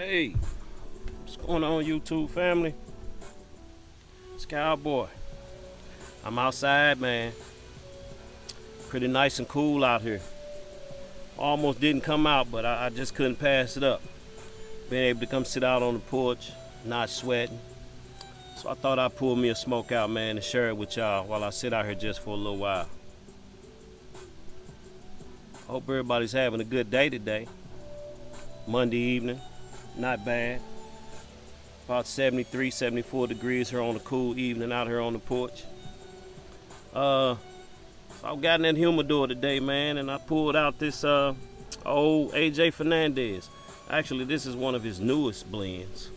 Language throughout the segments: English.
Hey, what's going on, YouTube family? It's Cowboy. I'm outside, man. Pretty nice and cool out here. Almost didn't come out, but I just couldn't pass it up. Being able to come sit out on the porch, not sweating. So I thought I'd pull me a smoke out, man, and share it with y'all while I sit out here just for a little while. Hope everybody's having a good day today. Monday evening, not bad. About 73, 74 degrees here on a cool evening out here on the porch. So I've gotten that humidor today, man, and I pulled out this old Fernandez. Actually, this is one of his newest blends.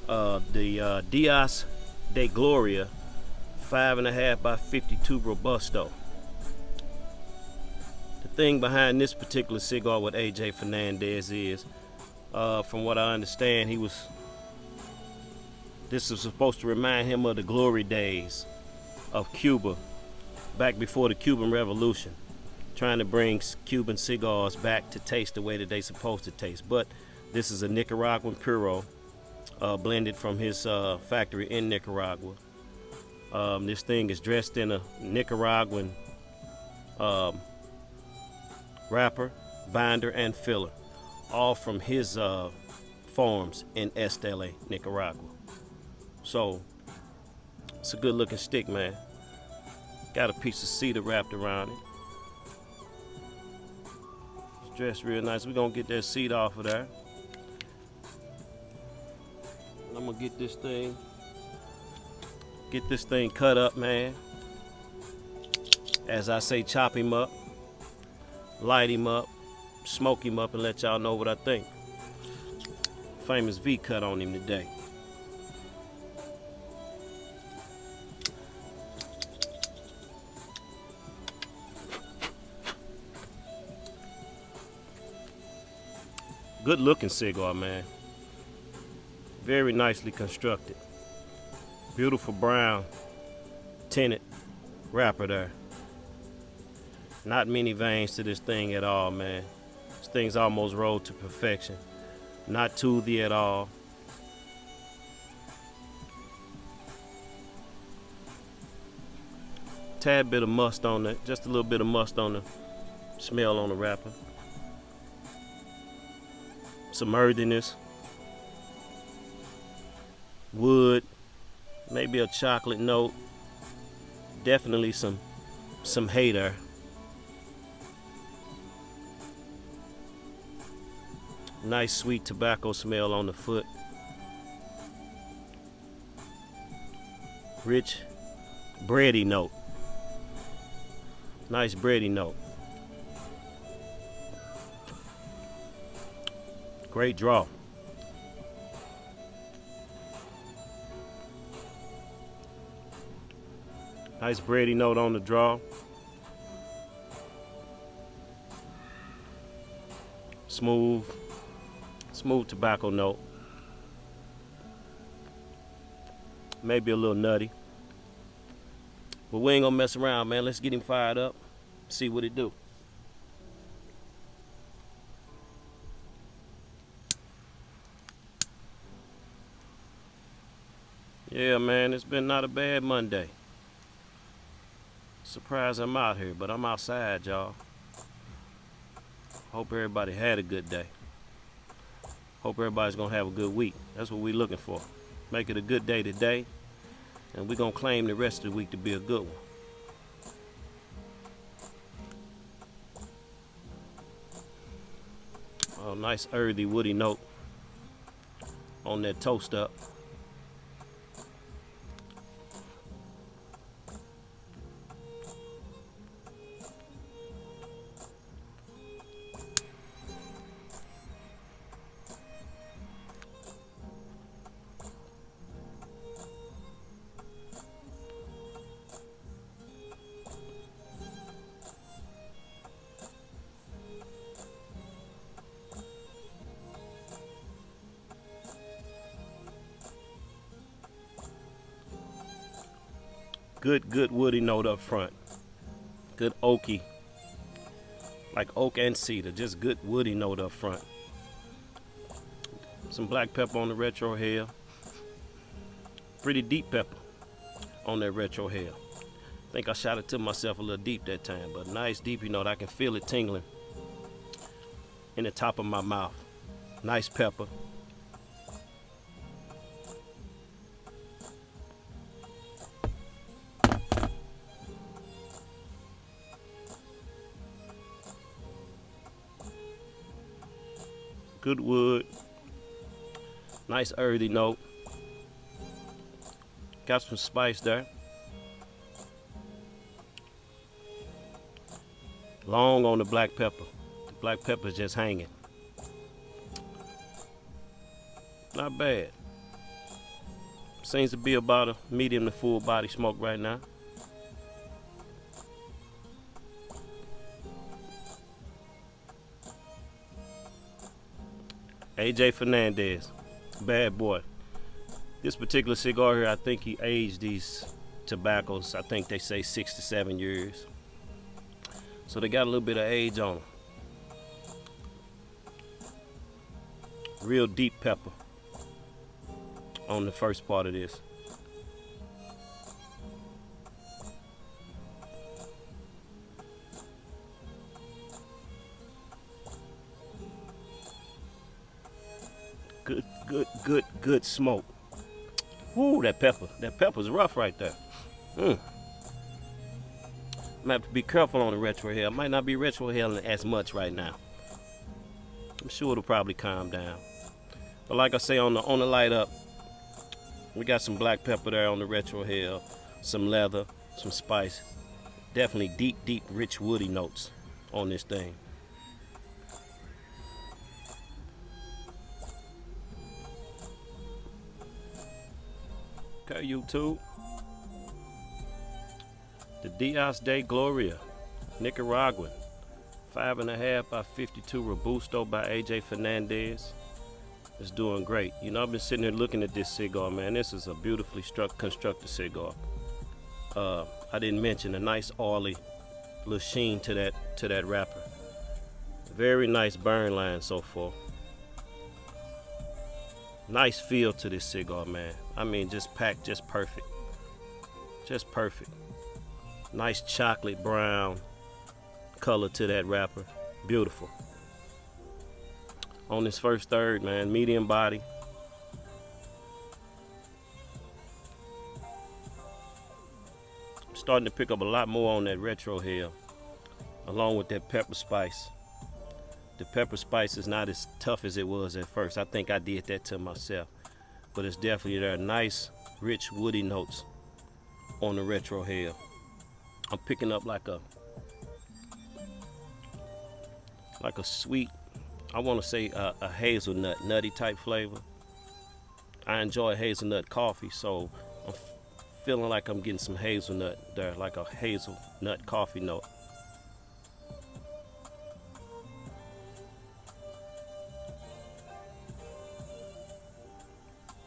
The Dios de Gloria 5.5 by 52 Robusto. The thing behind this particular cigar with AJ Fernandez is, from what I understand, this is supposed to remind him of the glory days of Cuba, back before the Cuban Revolution, trying to bring Cuban cigars back to taste the way that they're supposed to taste. But this is a Nicaraguan Puro, blended from his factory in Nicaragua. This thing is dressed in a Nicaraguan wrapper, binder, and filler, all from his farms in Esteli, Nicaragua. So it's a good looking stick, man. Got a piece of cedar wrapped around it. It's dressed real nice. We're gonna get that seed off of there. I'm gonna get this thing cut up, man. As I say, chop him up, light him up, smoke him up, and let y'all know what I think. Famous V cut on him today. Good looking cigar, man. Very nicely constructed. Beautiful brown tinted wrapper there. Not many veins to this thing at all, man. This thing's almost rolled to perfection. Not toothy at all. Tad bit of must on it, just a little bit of must on the smell on the wrapper. Some earthiness, wood, maybe a chocolate note, definitely some hay there. Nice sweet tobacco smell on the foot. Rich bready note. Nice bready note. Great draw. Nice bready note on the draw. Smooth tobacco note. Maybe a little nutty. But we ain't gonna mess around, man. Let's get him fired up. See what it do. Yeah, man, it's been not a bad Monday. Surprised I'm out here, but I'm outside, y'all. Hope everybody had a good day. Hope everybody's gonna have a good week. That's what we're looking for. Make it a good day today, and we're gonna claim the rest of the week to be a good one. Oh, nice earthy woody note on that toast up. Good woody note up front. Good oaky, like oak and cedar. Just good woody note up front. Some black pepper on the retro hair. Pretty deep pepper on that retro hair. I think I shot it to myself a little deep that time, but nice deep, you know, that I can feel it tingling in the top of my mouth. Nice pepper. Good wood. Nice earthy note. Got some spice there. Long on the black pepper. The black pepper is just hanging. Not bad. Seems to be about a medium to full body smoke right now. AJ Fernandez, bad boy. This particular cigar here, I think he aged these tobaccos, I think they say 6 to 7 years. So they got a little bit of age on them. Real deep pepper on the first part of this. Good smoke. Woo, that pepper's rough right there. I might have to be careful on the retro hair. I might not be retro hailing as much right now. I'm sure it'll probably calm down. But like I say, on the light up, we got some black pepper there on the retro hair, some leather, some spice. Definitely deep, rich woody notes on this thing. Okay, YouTube. The Diaz de Gloria, Nicaraguan, 5.5 by 52 Robusto by AJ Fernandez. It's doing great. You know, I've been sitting here looking at this cigar, man. This is a beautifully constructed cigar. I didn't mention a nice oily little sheen to that wrapper. Very nice burn line so far. Nice feel to this cigar, man. I mean, just packed just perfect. Just perfect. Nice chocolate brown color to that wrapper. Beautiful. On this first third, man, medium body. Starting to pick up a lot more on that retro hair, along with that pepper spice. The pepper spice is not as tough as it was at first. I think I did that to myself. But it's definitely there. Nice, rich, woody notes on the retro hair. I'm picking up like a sweet, I want to say a hazelnut, nutty type flavor. I enjoy hazelnut coffee, so I'm feeling like I'm getting some hazelnut there, like a hazelnut coffee note.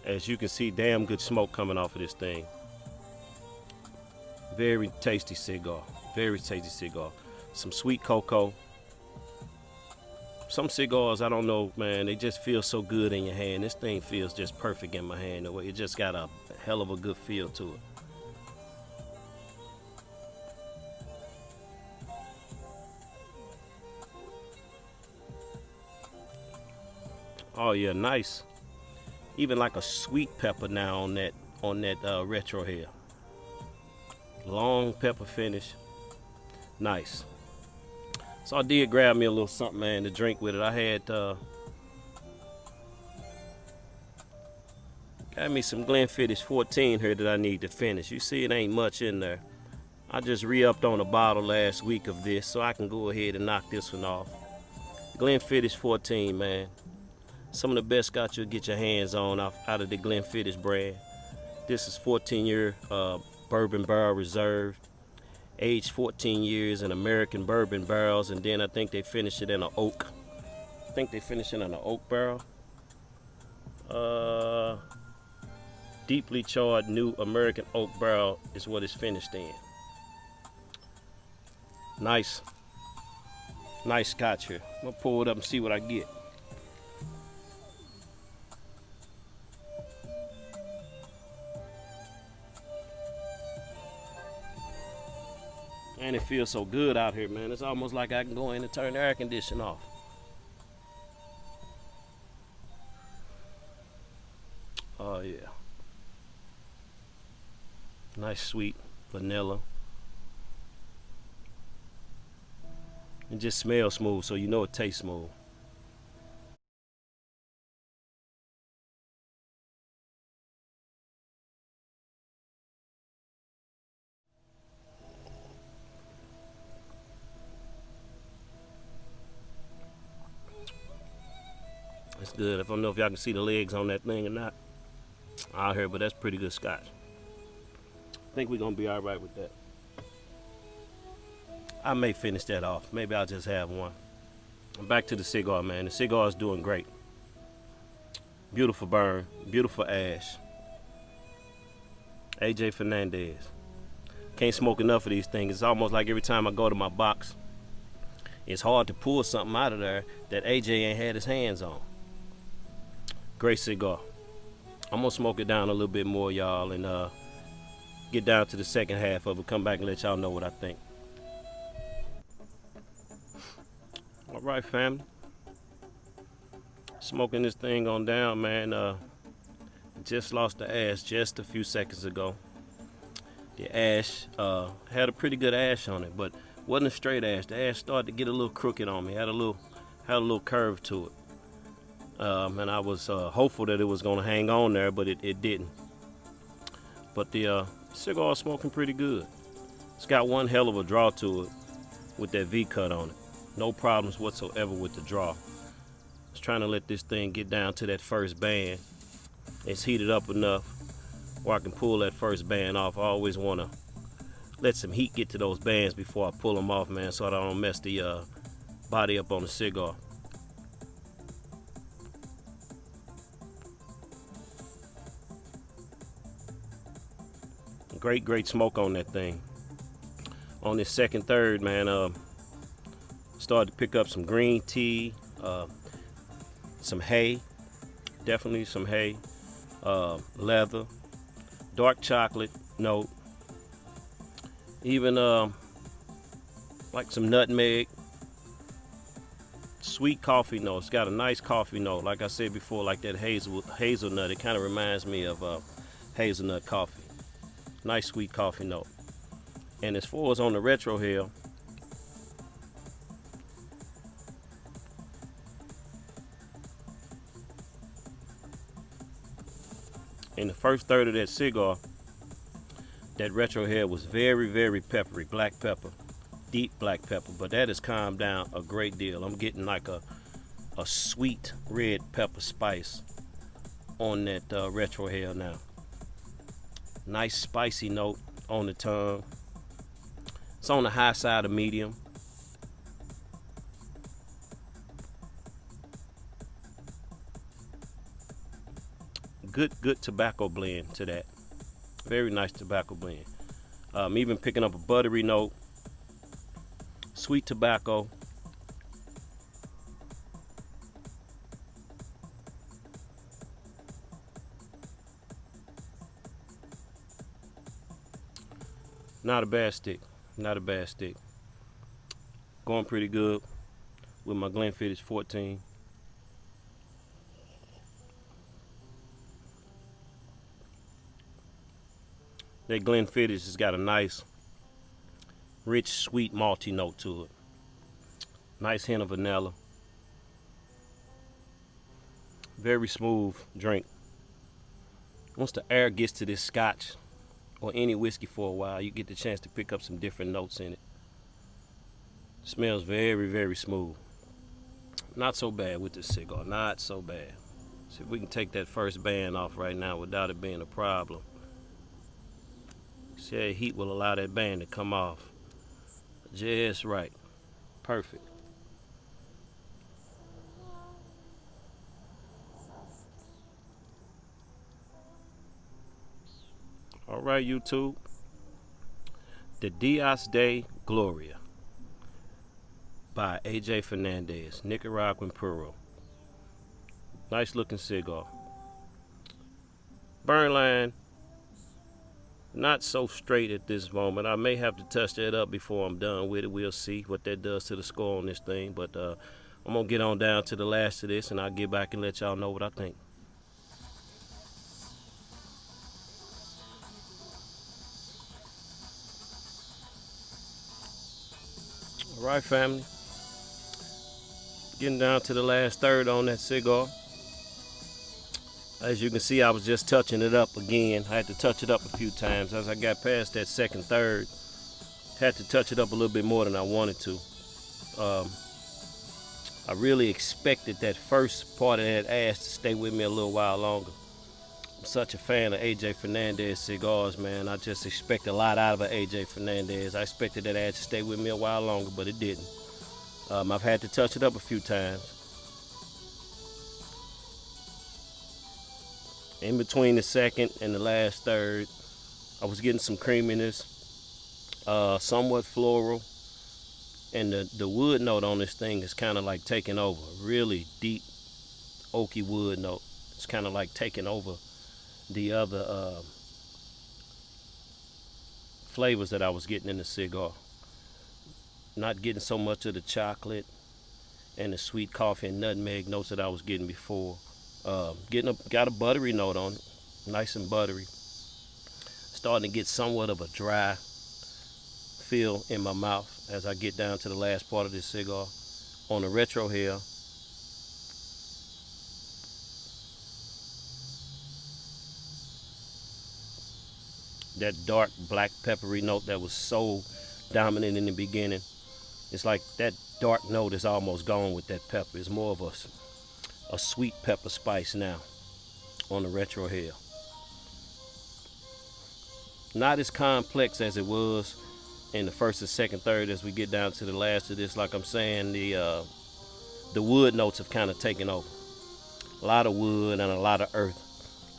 As you can see, damn good smoke coming off of this thing. Very tasty cigar. Very tasty cigar. Some sweet cocoa. Some cigars, I don't know, man, they just feel so good in your hand. This thing feels just perfect in my hand. It just got a hell of a good feel to it. Oh yeah, nice. Even like a sweet pepper now on that retro hair. Long pepper finish. Nice. So I did grab me a little something, man, to drink with it. I had got me some Glenfiddich 14 here that I need to finish. You see, it ain't much in there. I just re-upped on a bottle last week of this, so I can go ahead and knock this one off. Glenfiddich 14, man. Some of the best scotch you'll get your hands on out of the Glenfiddich brand. This is 14-year bourbon barrel reserve, aged 14 years in American bourbon barrels, and then I think they finish it in an oak. I think they finish it in an oak barrel. Deeply charred new American oak barrel is what it's finished in. Nice scotch here. I'm gonna pull it up and see what I get. Man, it feels so good out here, man. It's almost like I can go in and turn the air conditioner off. Oh yeah. Nice sweet vanilla. It just smells smooth, so you know it tastes smooth. It's good. I don't know if y'all can see the legs on that thing or not out here, but that's pretty good scotch. I think we're gonna be all right with that. I may finish that off. Maybe I'll just have one. Back to the cigar, man. The cigar is doing great. Beautiful burn, beautiful ash. AJ Fernandez. Can't smoke enough of these things. It's almost like every time I go to my box, it's hard to pull something out of there that AJ ain't had his hands on. Great cigar. I'm gonna smoke it down a little bit more, y'all, and get down to the second half of it. Come back and let y'all know what I think. All right, family. Smoking this thing on down, man. Just lost the ash just a few seconds ago. The ash had a pretty good ash on it, but wasn't a straight ash. The ash started to get a little crooked on me. Had a little curve to it. And I was hopeful that it was gonna hang on there, but it didn't. But the cigar is smoking pretty good. It's got one hell of a draw to it with that V cut on it. No problems whatsoever with the draw. I was trying to let this thing get down to that first band. It's heated up enough where I can pull that first band off. I always want to let some heat get to those bands before I pull them off, man, so I don't mess the body up on the cigar. Great smoke on that thing. On this second third, man, started to pick up some green tea, some hay, definitely some hay, leather, dark chocolate note, even like some nutmeg, sweet coffee note. It's got a nice coffee note. Like I said before, like that hazelnut. It kind of reminds me of hazelnut coffee. Nice sweet coffee note. And as far as on the retro hill, in the first third of that cigar, that retro hair was very peppery, black pepper, deep black pepper, but that has calmed down a great deal. I'm getting like a sweet red pepper spice on that retro hair now. Nice spicy note on the tongue. It's on the high side of medium. Good tobacco blend to that. Very nice tobacco blend. Even picking up a buttery note, sweet tobacco. Not a bad stick. Not a bad stick. Going pretty good with my Glenfiddich 14. That Glenfiddich has got a nice, rich, sweet, malty note to it. Nice hint of vanilla. Very smooth drink. Once the air gets to this scotch or any whiskey for a while, you get the chance to pick up some different notes in it. Smells very smooth. Not so bad with this cigar. Not so bad. See if we can take that first band off right now without it being a problem. See how heat will allow that band to come off just right. Perfect. All right, YouTube. The Dias de Gloria by AJ Fernandez, Nicaraguan Puro. Nice looking cigar. Burn line not so straight at this moment. I may have to touch that up before I'm done with it. We'll see what that does to the score on this thing. But I'm going to get on down to the last of this, and I'll get back and let y'all know what I think. All right, family. Getting down to the last third on that cigar. As you can see, I was just touching it up again. I had to touch it up a few times. As I got past that second third, had to touch it up a little bit more than I wanted to. I really expected that first part of that ash to stay with me a little while longer. I'm such a fan of AJ Fernandez cigars, man. I just expect a lot out of an AJ Fernandez. I expected that ash to stay with me a while longer, but it didn't. I've had to touch it up a few times. In between the second and the last third, I was getting some creaminess, somewhat floral, and the wood note on this thing is kind of like taking over. Really deep, oaky wood note. It's kind of like taking over the other flavors that I was getting in the cigar. Not getting so much of the chocolate and the sweet coffee and nutmeg notes that I was getting before. Got a buttery note on it, nice and buttery. Starting to get somewhat of a dry feel in my mouth as I get down to the last part of this cigar. On the retro here, that dark black peppery note that was so dominant in the beginning, it's like that dark note is almost gone with that pepper. It's more of a sweet pepper spice now on the retro hair. Not as complex as it was in the first and second third. As we get down to the last of this, like I'm saying, the wood notes have kind of taken over. A lot of wood and a lot of earth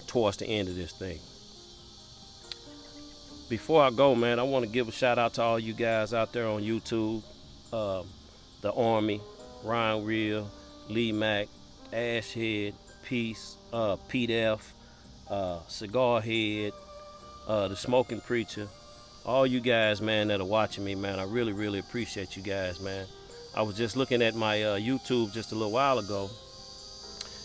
towards the end of this thing. Before I go, man, I want to give a shout out to all you guys out there on YouTube. The Army, Ryan Real, Lee Mack, Ashhead, Peace, Pete F, Cigar Head, the Smoking Preacher. All you guys, man, that are watching me, man, I really, really appreciate you guys, man. I was just looking at my YouTube just a little while ago,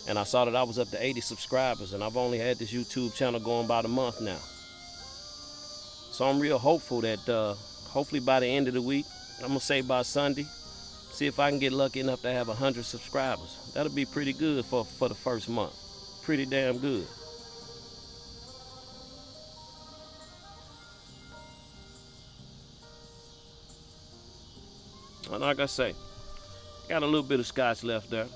and I saw that I was up to 80 subscribers, and I've only had this YouTube channel going about a month now. So I'm real hopeful that hopefully by the end of the week, I'm going to say by Sunday, see if I can get lucky enough to have 100 subscribers. That'll be pretty good for the first month. Pretty damn good. And like I say, got a little bit of scotch left there.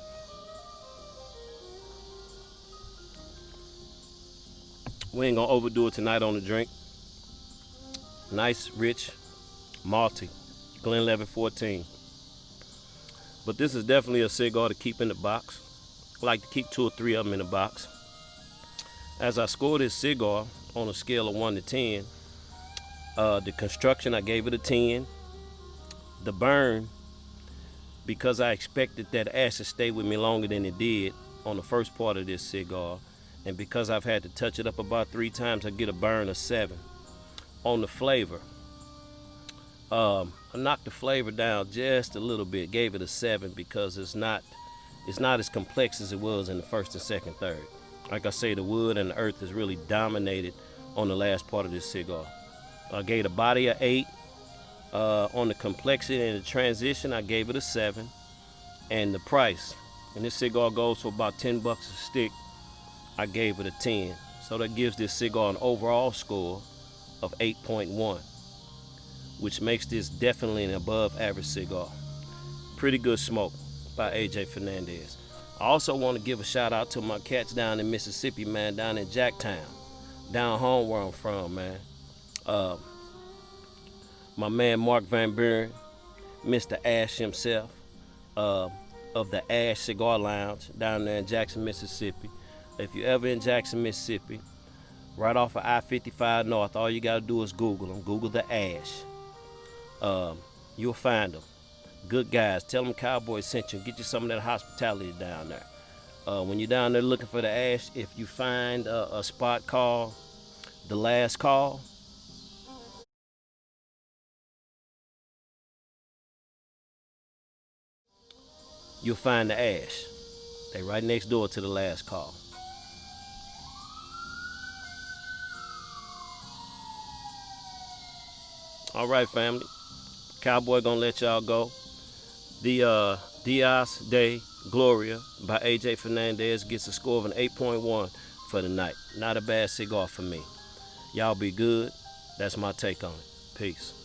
We ain't gonna overdo it tonight on the drink. Nice, rich, malty, Glenlivet 14. But this is definitely a cigar to keep in the box. I like to keep 2 or 3 of them in the box. As I score this cigar on a scale of 1 to 10, the construction, I gave it a 10. The burn, because I expected that ash to stay with me longer than it did on the first part of this cigar, and because I've had to touch it up about 3 times, I get a burn of 7. On the flavor, I knocked the flavor down just a little bit, gave it a 7 because it's not as complex as it was in the first and second third. Like I say, the wood and the earth is really dominated on the last part of this cigar. I gave the body a 8. On the complexity and the transition, I gave it a 7. And the price, and this cigar goes for about $10 a stick, I gave it a 10. So that gives this cigar an overall score of 8.1, which makes this definitely an above average cigar. Pretty good smoke by AJ Fernandez. I also want to give a shout out to my cats down in Mississippi, man, down in Jacktown, down home where I'm from, man. My man Mark Van Buren, Mr. Ash himself, of the Ash Cigar Lounge down there in Jackson, Mississippi. If you're ever in Jackson, Mississippi, right off of I-55 North, all you gotta do is Google them. Google the Ash. You'll find them. Good guys. Tell them Cowboy sent you. Get you some of that hospitality down there. When you're down there looking for the Ash, if you find a spot called The Last Call, you'll find the ash. They right next door to the last call. All right, family. Cowboy gonna let y'all go. The Diaz de Gloria by AJ Fernandez gets a score of an 8.1 for the night. Not a bad cigar for me. Y'all be good. That's my take on it. Peace.